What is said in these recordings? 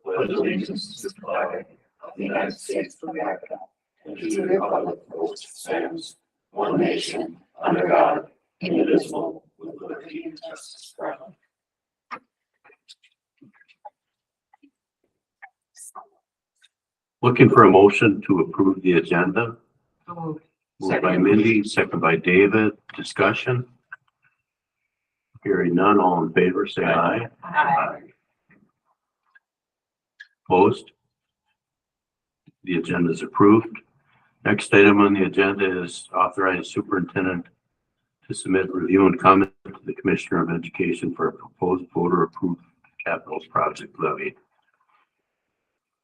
pledge allegiance to the flag of the United States of America and to the republic for which it stands, one nation, under God, indivisible, with liberty and justice for all. Looking for a motion to approve the agenda. Moved. Moved by Mindy, second by David. Discussion. Hearing none, all in favor, say aye. Aye. Opposed? The agenda is approved. Next item on the agenda is authorize superintendent to submit review and comment to the Commissioner of Education for a proposed voter approved capital project levy.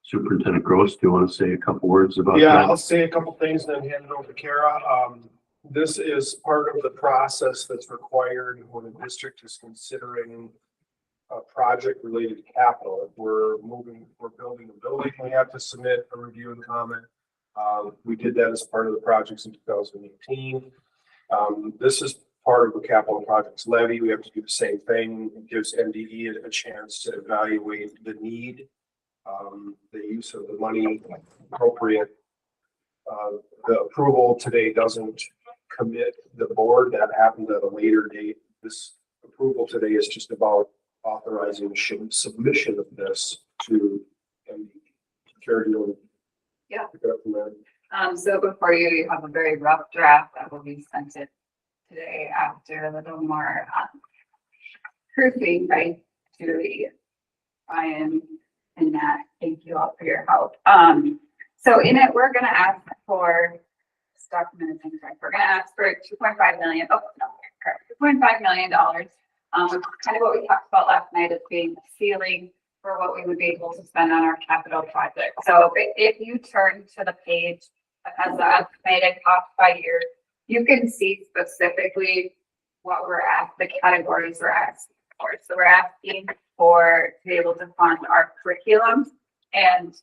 Superintendent Gross, do you want to say a couple words about that? Yeah, I'll say a couple things and then hand it over to Kara. This is part of the process that's required when the district is considering a project related to capital. If we're building a building, we have to submit a review and comment. We did that as part of the projects in 2018. This is part of the capital projects levy. We have to do the same thing. It gives MDE a chance to evaluate the need, the use of the money appropriate. The approval today doesn't commit the board. That happened at a later date. This approval today is just about authorizing submission of this to MDE. Karen, you want to pick it up from there? So before you have a very rough draft that will be sent it today after a little more proofing by Julie, Ryan, and Nat. Thank you all for your help. So in it, we're going to ask for this document is incorrect. We're going to ask for $2.5 million. Oh, no, correct. $2.5 million. Kind of what we talked about last night as being the ceiling for what we would be able to spend on our capital project. So if you turn to the page that has the estimated cost by year, you can see specifically what we're at, the categories we're asking for. So we're asking to be able to fund our curriculum, and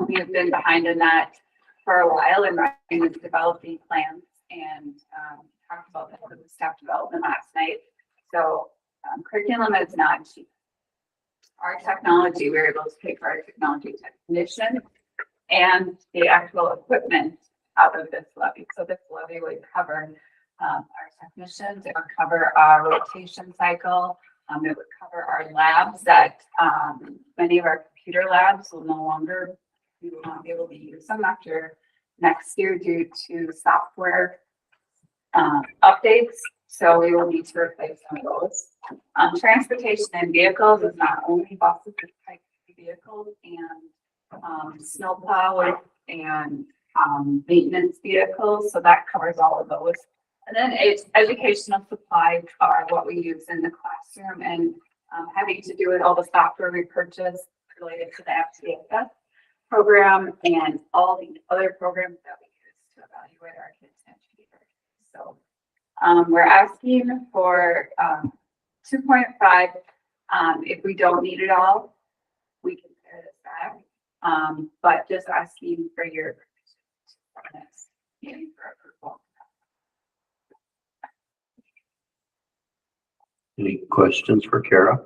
we've been behind in that for a while and writing and developing plans, and talked about that with the staff development last night. So curriculum is not cheap. Our technology, we're able to pay for our technology technician and the actual equipment out of this levy. So this levy would cover our technicians, it would cover our rotation cycle, it would cover our labs that many of our computer labs will no longer, we will not be able to use them after next year due to software updates. So we will need to replace some of those. Transportation and vehicles is not only buses, it's type of vehicles and snowplow and maintenance vehicles. So that covers all of those. And then it's educational supplies are what we use in the classroom, and having to do with all the software we purchased related to the FCSS program and all the other programs that we use to evaluate our kids' educators. So we're asking for 2.5. If we don't need it all, we can pare this back. But just asking for your permission for approval. Any questions for Kara?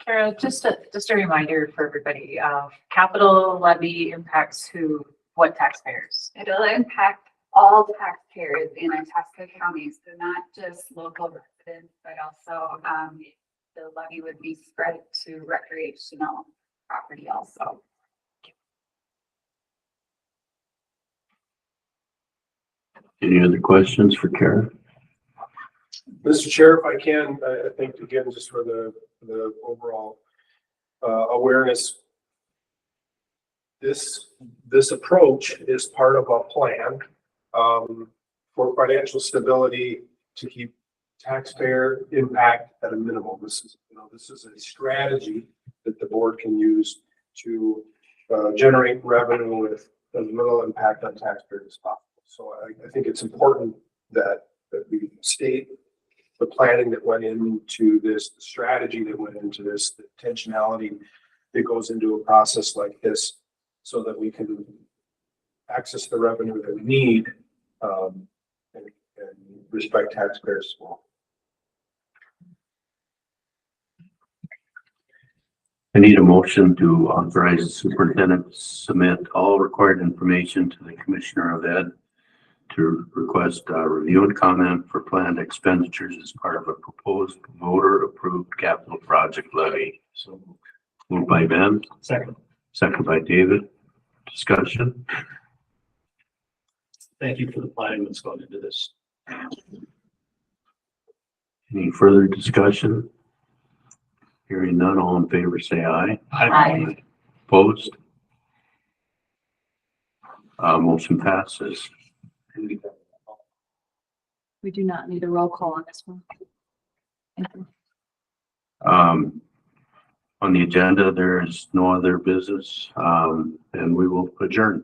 Kara, just a reminder for everybody, capital levy impacts what taxpayers? It'll impact all taxpayers in our Tasco counties, so not just local residents, but also the levy would be spread to recreational property also. Any other questions for Kara? Mr. Chair, if I can, I think again, just for the overall awareness, this approach is part of a plan for financial stability to keep taxpayer impact at a minimum. This is a strategy that the board can use to generate revenue with as little impact on taxpayers as possible. So I think it's important that we state the planning that went into this, the strategy that went into this, the intentionality that goes into a process like this, so that we can access the revenue that we need and respect taxpayers as well. I need a motion to authorize the superintendent to submit all required information to the Commissioner of Ed to request review and comment for planned expenditures as part of a proposed voter-approved capital project levy. So moved by Ben, Second. second by David. Discussion? Thank you for the planning that's gone into this. Any further discussion? Hearing none, all in favor say aye. Aye. Opposed? Motion passes. We do not need a roll call on this one. Thank you. On the agenda, there is no other business, and we will adjourn.